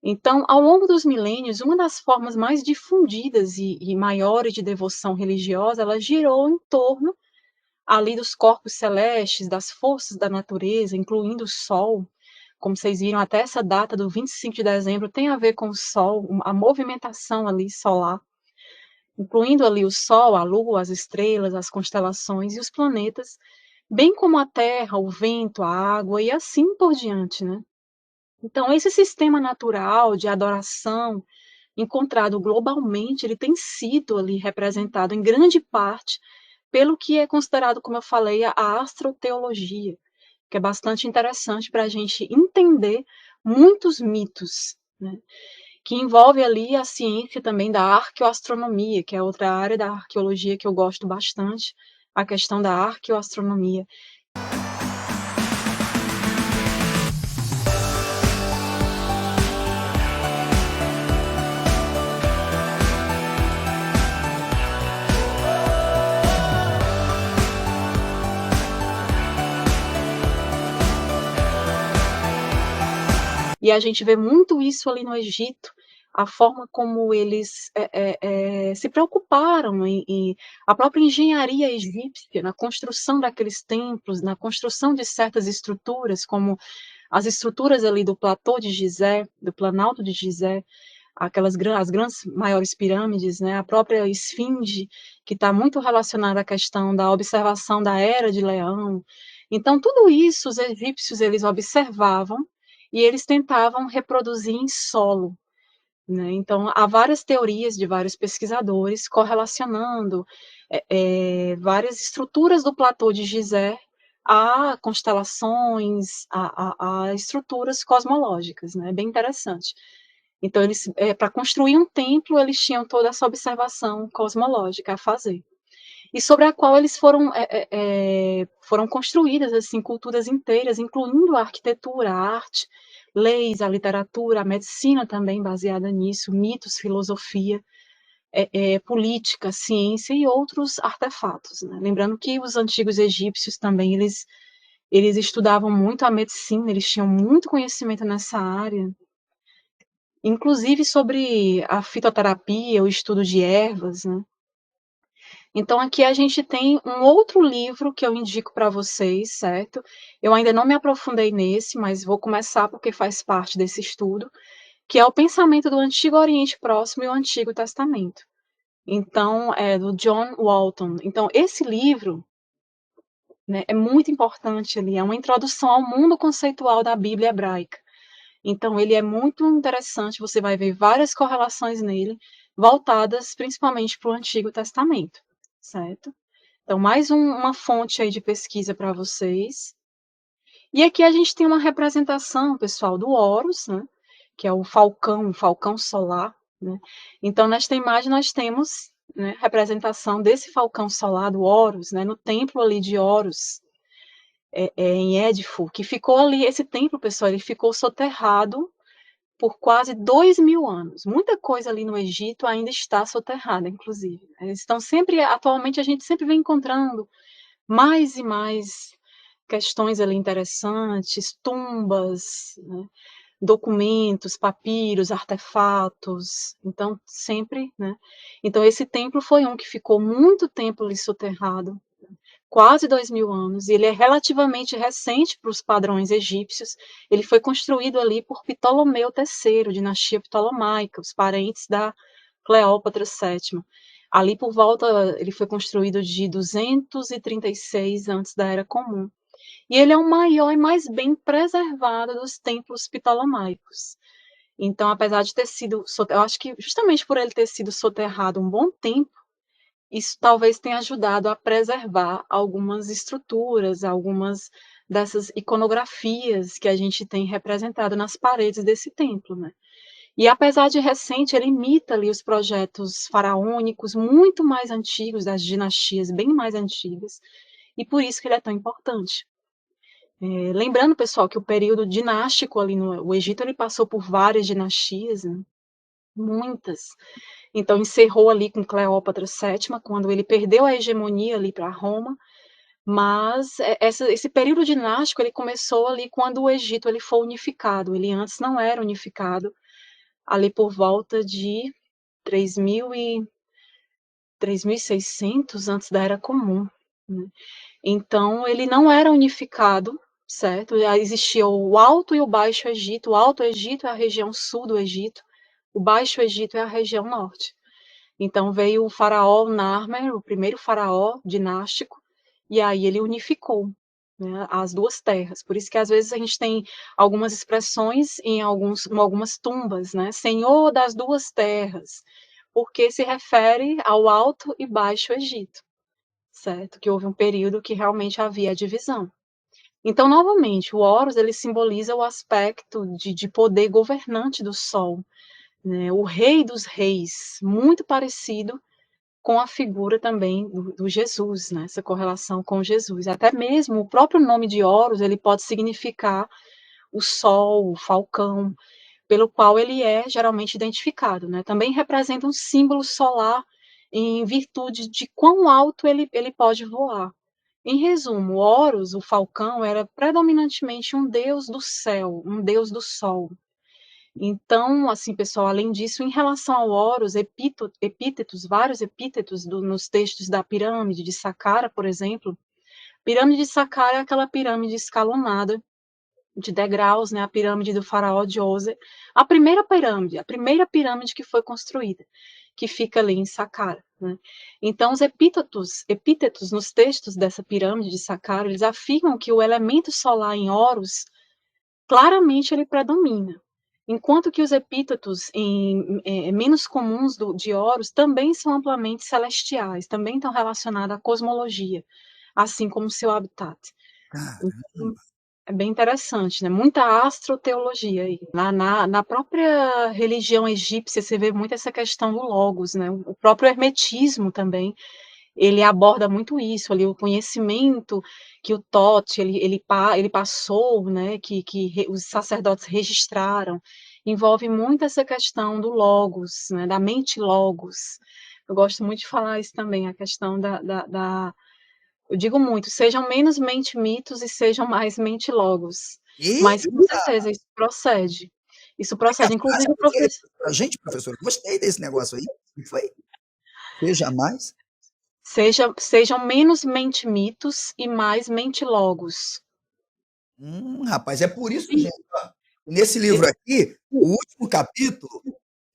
Então, ao longo dos milênios, uma das formas mais difundidas e maiores de devoção religiosa, ela girou em torno ali dos corpos celestes, das forças da natureza, incluindo o Sol. Como vocês viram, até essa data do 25 de dezembro tem a ver com o Sol, a movimentação ali solar, incluindo ali o Sol, a Lua, as estrelas, as constelações e os planetas, bem como a Terra, o vento, a água e assim por diante, né? Então, esse sistema natural de adoração encontrado globalmente, ele tem sido ali representado em grande parte pelo que é considerado, como eu falei, a astroteologia, que é bastante interessante para a gente entender muitos mitos, né, que envolve ali a ciência também da arqueoastronomia, que é outra área da arqueologia que eu gosto bastante, a questão da arqueoastronomia. E a gente vê muito isso ali no Egito, a forma como eles se preocuparam a própria engenharia egípcia, na construção daqueles templos, na construção de certas estruturas, como as estruturas ali do platô de Gizé, do Planalto de Gizé, as grandes maiores pirâmides, né, a própria esfinge, que está muito relacionada à questão da observação da Era de Leão. Então, tudo isso os egípcios eles observavam e eles tentavam reproduzir em solo, né? Então, há várias teorias de vários pesquisadores correlacionando várias estruturas do platô de Gizé a constelações, a estruturas cosmológicas, né? Bem interessante. Então, eles, para construir um templo, eles tinham toda essa observação cosmológica a fazer. E sobre a qual eles foram construídas assim, culturas inteiras, incluindo a arquitetura, a arte, leis, a literatura, a medicina também baseada nisso, mitos, filosofia, política, ciência e outros artefatos. Né? Lembrando que os antigos egípcios também, eles estudavam muito a medicina, eles tinham muito conhecimento nessa área, inclusive sobre a fitoterapia, o estudo de ervas, né? Então, aqui a gente tem um outro livro que eu indico para vocês, certo? Eu ainda não me aprofundei nesse, mas vou começar porque faz parte desse estudo, que é o Pensamento do Antigo Oriente Próximo e o Antigo Testamento. Então, é do John Walton. Então, esse livro, né, é muito importante ali, é uma introdução ao mundo conceitual da Bíblia hebraica. Então, ele é muito interessante, você vai ver várias correlações nele, voltadas principalmente para o Antigo Testamento, certo? Então, mais uma fonte aí de pesquisa para vocês. E aqui a gente tem uma representação, pessoal, do Horus, né? Que é o falcão solar, né? Então, nesta imagem nós temos, né, representação desse falcão solar, do Horus, né? No templo ali de Horus, em Édifo, que ficou ali, esse templo, pessoal, ele ficou soterrado por quase 2.000 anos. Muita coisa ali no Egito ainda está soterrada, inclusive. Eles estão sempre, atualmente, a gente sempre vem encontrando mais e mais questões ali interessantes, tumbas, né, documentos, papiros, artefatos, então sempre, né? Então esse templo foi um que ficou muito tempo ali soterrado, quase 2.000 anos, e ele é relativamente recente para os padrões egípcios. Ele foi construído ali por Ptolomeu III, dinastia ptolomaica, os parentes da Cleópatra VII. Ali por volta, ele foi construído de 236 antes da Era Comum. E ele é o maior e mais bem preservado dos templos ptolomaicos. Então, apesar de ter sido, eu acho que justamente por ele ter sido soterrado um bom tempo, isso talvez tenha ajudado a preservar algumas estruturas, algumas dessas iconografias que a gente tem representado nas paredes desse templo, né? E apesar de recente, ele imita ali os projetos faraônicos muito mais antigos, das dinastias bem mais antigas, e por isso que ele é tão importante. Lembrando, pessoal, que o período dinástico ali no Egito, ele passou por várias dinastias, né? Muitas. Então, encerrou ali com Cleópatra VII, quando ele perdeu a hegemonia ali para Roma, mas esse período dinástico ele começou ali quando o Egito ele foi unificado. Ele antes não era unificado, ali por volta de 3.600 antes da Era Comum, né. Então ele não era unificado, certo? Já existia o Alto e o Baixo Egito. O Alto Egito é a região sul do Egito, o Baixo Egito é a região norte. Então veio o faraó Narmer, o primeiro faraó dinástico, e aí ele unificou, né, as duas terras. Por isso que às vezes a gente tem algumas expressões em algumas tumbas, né? Senhor das duas terras, porque se refere ao Alto e Baixo Egito, certo? Que houve um período que realmente havia a divisão. Então, novamente, o Horus ele simboliza o aspecto de poder governante do Sol, né? O rei dos reis, muito parecido com a figura também do Jesus, né? Essa correlação com Jesus. Até mesmo o próprio nome de Horus ele pode significar o Sol, o falcão, pelo qual ele é geralmente identificado, né? Também representa um símbolo solar em virtude de quão alto ele pode voar. Em resumo, Horus, o falcão, era predominantemente um deus do céu, um deus do sol. Então, assim, pessoal, além disso, em relação ao Horus, epítetos, vários epítetos nos textos da pirâmide de Saqqara, por exemplo. Pirâmide de Saqqara é aquela pirâmide escalonada de degraus, né, a pirâmide do faraó Djoser, a primeira pirâmide que foi construída, que fica ali em Saqqara, né? Então, os epítetos nos textos dessa pirâmide de Saqqara, eles afirmam que o elemento solar em Horus, claramente ele predomina, enquanto que os epítetos menos comuns de Horus também são amplamente celestiais, também estão relacionados à cosmologia, assim como seu habitat. Então, Caramba! é bem interessante, né? Muita astroteologia aí. Na própria religião egípcia, você vê muito essa questão do logos, né? O próprio hermetismo também, ele aborda muito isso, ali, o conhecimento que o Tote, ele passou, né? Que os sacerdotes registraram, envolve muito essa questão do logos, né? Da mente logos. Eu gosto muito de falar isso também, a questão eu digo muito, sejam menos mente mitos e sejam mais mente logos. Mas com Eita! certeza isso procede. Isso Como é que é a procede. frase? Inclusive o Podia professor. repetir pra gente, professor? Gostei desse negócio aí. Não foi? Seja mais. Sejam menos mente mitos e mais mente logos. Rapaz, é por isso, Sim. gente, ó, nesse livro aqui, o último capítulo,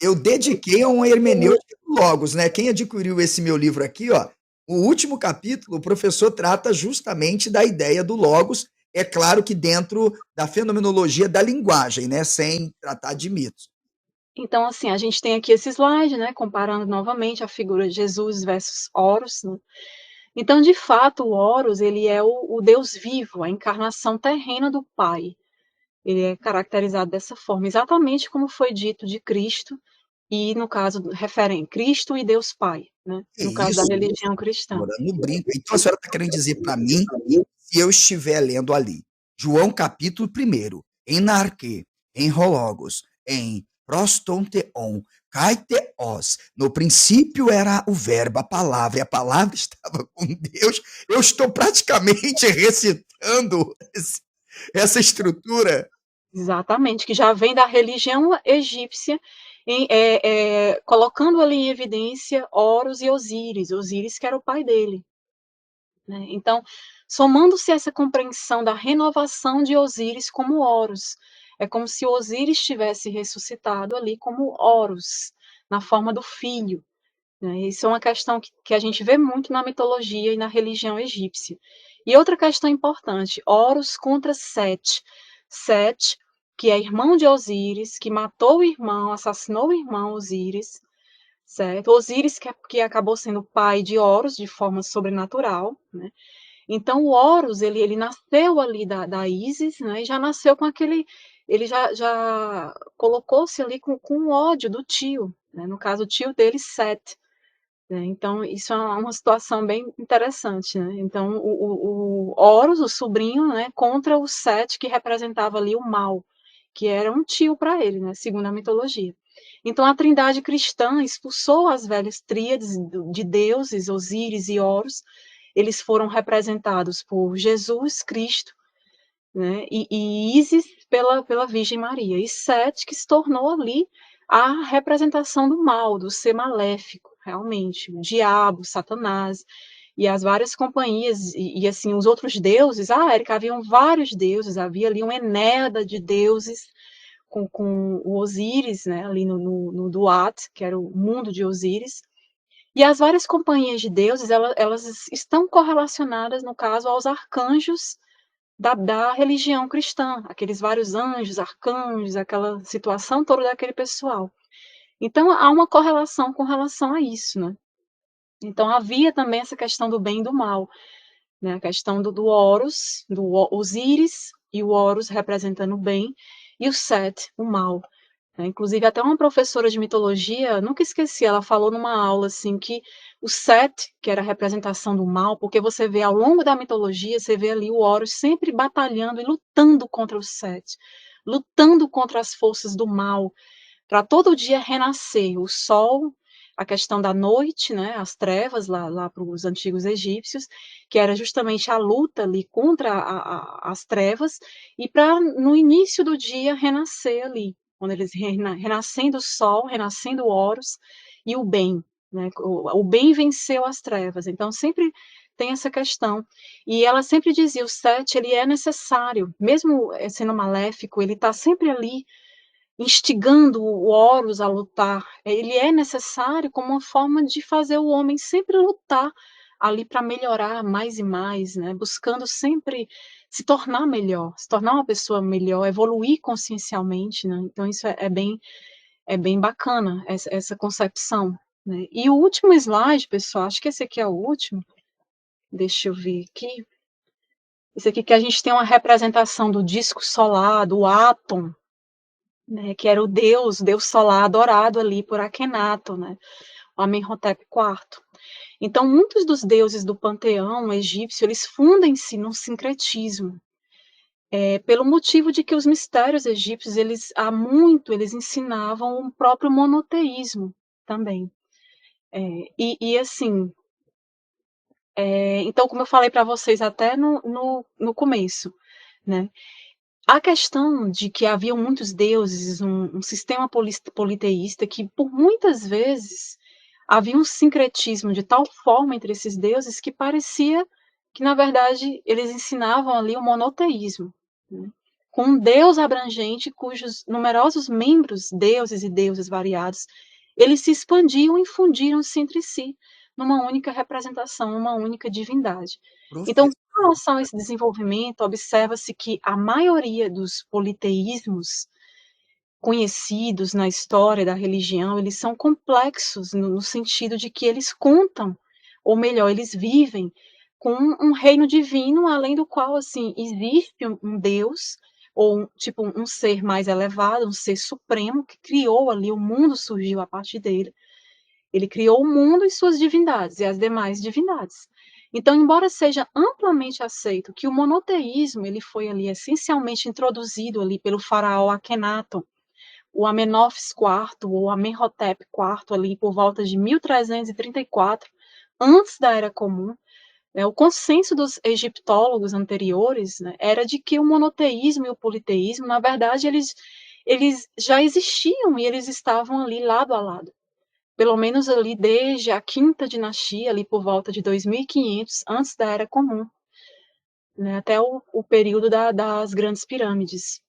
eu dediquei a uma hermenêutica do Logos, né? Quem adquiriu esse meu livro aqui, ó, o último capítulo, o professor trata justamente da ideia do Logos, é claro que dentro da fenomenologia da linguagem, né? Sem tratar de mitos. Então, assim, a gente tem aqui esse slide, né, comparando novamente a figura de Jesus versus Horus, né? Então, de fato, o Horus, ele é o Deus vivo, a encarnação terrena do Pai. Ele é caracterizado dessa forma, exatamente como foi dito de Cristo, e no caso, referem Cristo e Deus Pai, né? Que No caso da isso, religião cristã. professora? Não brinca. Então a senhora está querendo dizer para mim, se eu estiver lendo ali, João capítulo 1, em Narque, em Rologos, em prostonteon, kaiteos, no princípio era o verbo, a palavra, e a palavra estava com Deus, eu estou praticamente recitando essa estrutura. Exatamente, que já vem da religião egípcia, colocando ali em evidência Horus e Osíris que era o pai dele, né? Então, somando-se essa compreensão da renovação de Osíris como Horus, é como se Osíris tivesse ressuscitado ali como Horus, na forma do filho, né? Isso é uma questão que a gente vê muito na mitologia e na religião egípcia. E outra questão importante, Horus contra Sete. Sete, que é irmão de Osíris, que matou o irmão, assassinou o irmão Osíris, certo? Osíris que acabou sendo pai de Horus de forma sobrenatural, né? Então o Horus, ele nasceu ali da Ísis, né? E já nasceu com aquele, ele já colocou-se ali com ódio do tio, né? No caso o tio dele, Sete, né? Então, isso é uma situação bem interessante, né? Então, o Horus, o sobrinho, né, contra o Sete, que representava ali o mal, que era um tio para ele, né, segundo a mitologia. Então, a trindade cristã expulsou as velhas tríades de deuses, Osíris e Horus. Eles foram representados por Jesus Cristo, né, e Ísis pela Virgem Maria, e Sete que se tornou ali a representação do mal, do ser maléfico, realmente, o diabo, Satanás, e as várias companhias, assim, os outros deuses, Érica, haviam vários deuses, havia ali uma Enéada de deuses, com o Osíris, né, ali no Duat, que era o mundo de Osíris, e as várias companhias de deuses, elas estão correlacionadas, no caso, aos arcanjos da religião cristã, aqueles vários anjos, arcanjos, aquela situação toda daquele pessoal. Então, há uma correlação com relação a isso, né? Então, havia também essa questão do bem e do mal, né? A questão do Horus, do Osíris, e o Horus representando o bem, e o Set, o mal. Inclusive, até uma professora de mitologia, nunca esqueci, ela falou numa aula assim que o Set, que era a representação do mal, porque você vê ao longo da mitologia, você vê ali o Horus sempre batalhando e lutando contra o Set, lutando contra as forças do mal, para todo dia renascer o sol, a questão da noite, né, as trevas lá para os antigos egípcios, que era justamente a luta ali contra as trevas, e para no início do dia renascer ali, quando eles renascendo o sol, renascendo o Horus e o bem, né, o bem venceu as trevas. Então sempre tem essa questão. E ela sempre dizia, o Set, ele é necessário, mesmo sendo maléfico, ele está sempre ali instigando o Horus a lutar. Ele é necessário como uma forma de fazer o homem sempre lutar ali para melhorar mais e mais, né? Buscando sempre se tornar melhor, se tornar uma pessoa melhor, evoluir consciencialmente, né? Então isso é bem bacana, essa concepção, né? E o último slide, pessoal, acho que esse aqui é o último, deixa eu ver aqui. Esse aqui que a gente tem uma representação do disco solar, do átomo, né, que era o deus solar adorado ali por Akhenaton, né, o Amenhotep IV. Então, muitos dos deuses do panteão egípcio, eles fundem-se no sincretismo, pelo motivo de que os mistérios egípcios, eles ensinavam o próprio monoteísmo também. Assim, então, como eu falei para vocês até no começo, né, a questão de que haviam muitos deuses, um sistema politeísta que, por muitas vezes, havia um sincretismo de tal forma entre esses deuses que parecia que, na verdade, eles ensinavam ali o monoteísmo, né? Com um deus abrangente cujos numerosos membros, deuses e deusas variados, eles se expandiam e fundiram-se entre si numa única representação, numa única divindade. Então, Professor, com relação a esse desenvolvimento, observa-se que a maioria dos politeísmos conhecidos na história da religião, eles são complexos no sentido de que eles contam, ou melhor, eles vivem com um reino divino, além do qual, assim, existe um Deus, ou tipo um ser mais elevado, um ser supremo, que criou ali, o mundo surgiu a partir dele. Ele criou o mundo e suas divindades, e as demais divindades. Então, embora seja amplamente aceito que o monoteísmo ele foi ali essencialmente introduzido ali pelo faraó Akhenaton, o Amenófis IV, ou Amenhotep IV, ali por volta de 1334, antes da Era Comum, o consenso dos egiptólogos anteriores, né, era de que o monoteísmo e o politeísmo, na verdade, eles já existiam e eles estavam ali lado a lado. Pelo menos ali desde a quinta dinastia, ali por volta de 2500, antes da Era Comum, né, até o período das grandes pirâmides.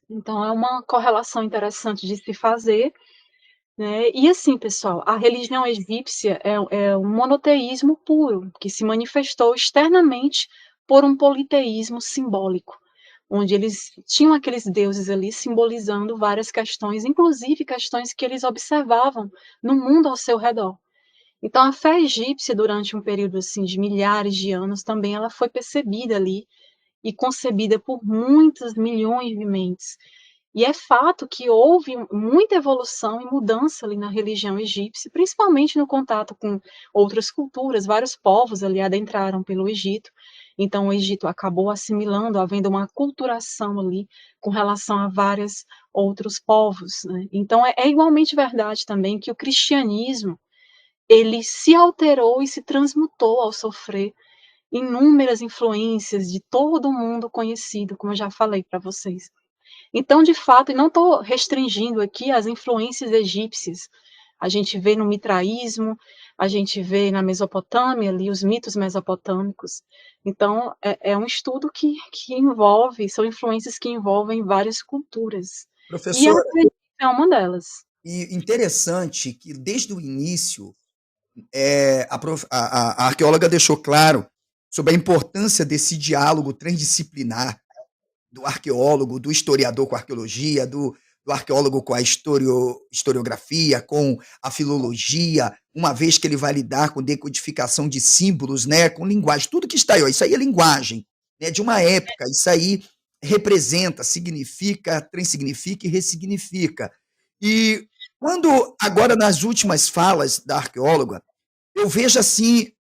Então, é uma correlação interessante de se fazer, né? E assim, pessoal, a religião egípcia é um monoteísmo puro, que se manifestou externamente por um politeísmo simbólico, onde eles tinham aqueles deuses ali simbolizando várias questões, inclusive questões que eles observavam no mundo ao seu redor. Então, a fé egípcia, durante um período assim, de milhares de anos, também ela foi percebida ali e concebida por muitos milhões de mentes. E é fato que houve muita evolução e mudança ali na religião egípcia, principalmente no contato com outras culturas. Vários povos ali adentraram pelo Egito, então o Egito acabou assimilando, havendo uma aculturação ali com relação a vários outros povos, né? Então é igualmente verdade também que o cristianismo ele se alterou e se transmutou ao sofrer inúmeras influências de todo o mundo conhecido, como eu já falei para vocês. Então, de fato, e não estou restringindo aqui as influências egípcias, a gente vê no mitraísmo, a gente vê na Mesopotâmia ali os mitos mesopotâmicos. Então, é um estudo que envolve, são influências que envolvem várias culturas. E a Professora, Egito é uma delas. e interessante que desde o início a arqueóloga deixou claro sobre a importância desse diálogo transdisciplinar do arqueólogo, do historiador com a arqueologia, do arqueólogo com a historiografia, com a filologia, uma vez que ele vai lidar com decodificação de símbolos, né, com linguagem, tudo que está aí, ó, isso aí é linguagem, né, de uma época, isso aí representa, significa, transsignifica e ressignifica. E quando, agora nas últimas falas da arqueóloga, eu vejo assim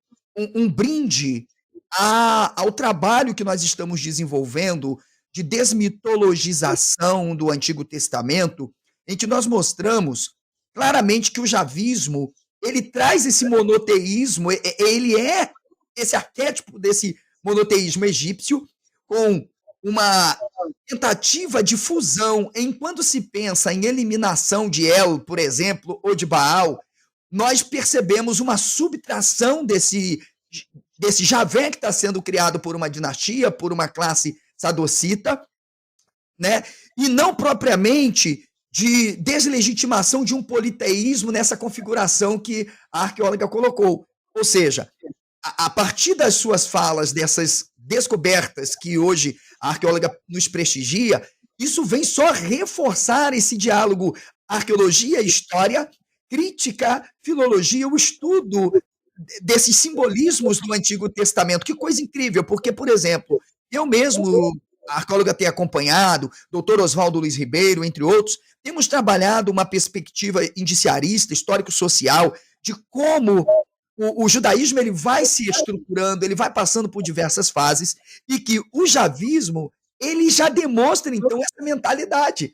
um brinde ao trabalho que nós estamos desenvolvendo de desmitologização do Antigo Testamento, em que nós mostramos claramente que o javismo ele traz esse monoteísmo, ele é esse arquétipo desse monoteísmo egípcio com uma tentativa de fusão. Enquanto se pensa em eliminação de El, por exemplo, ou de Baal, nós percebemos uma subtração desse Javé que está sendo criado por uma dinastia, por uma classe sadocita, né? E não propriamente de deslegitimação de um politeísmo nessa configuração que a arqueóloga colocou. Ou seja, a partir das suas falas, dessas descobertas que hoje a arqueóloga nos prestigia, isso vem só reforçar esse diálogo arqueologia, história, crítica, filologia, o estudo desses simbolismos do Antigo Testamento. Que coisa incrível, porque, por exemplo, eu mesmo, a arqueóloga tem acompanhado, doutor Oswaldo Luiz Ribeiro, entre outros, temos trabalhado uma perspectiva indiciarista, histórico-social, de como o judaísmo ele vai se estruturando, ele vai passando por diversas fases, e que o javismo ele já demonstra, então, essa mentalidade.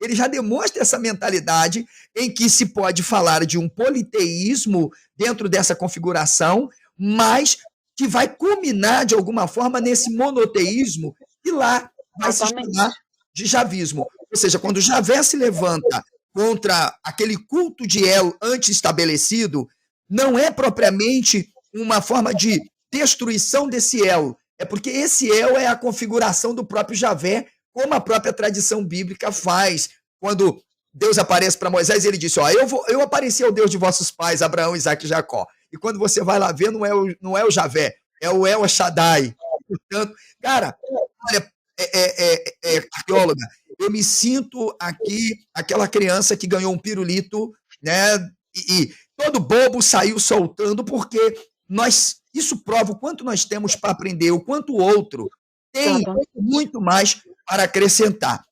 Ele já demonstra essa mentalidade em que se pode falar de um politeísmo dentro dessa configuração, mas que vai culminar, de alguma forma, nesse monoteísmo, e lá vai se chamar de javismo. Ou seja, quando Javé se levanta contra aquele culto de El antes estabelecido, não é propriamente uma forma de destruição desse El, é porque esse El é a configuração do próprio Javé, como a própria tradição bíblica faz. Quando Deus aparece para Moisés, ele disse, ó, eu apareci ao Deus de vossos pais, Abraão, Isaque e Jacó. E quando você vai lá ver, não é o Javé, é o El Shaddai. Portanto, cara, olha, arqueóloga, eu me sinto aqui aquela criança que ganhou um pirulito, né, e todo bobo saiu soltando, porque isso prova o quanto nós temos para aprender, o quanto o outro tem muito mais para acrescentar.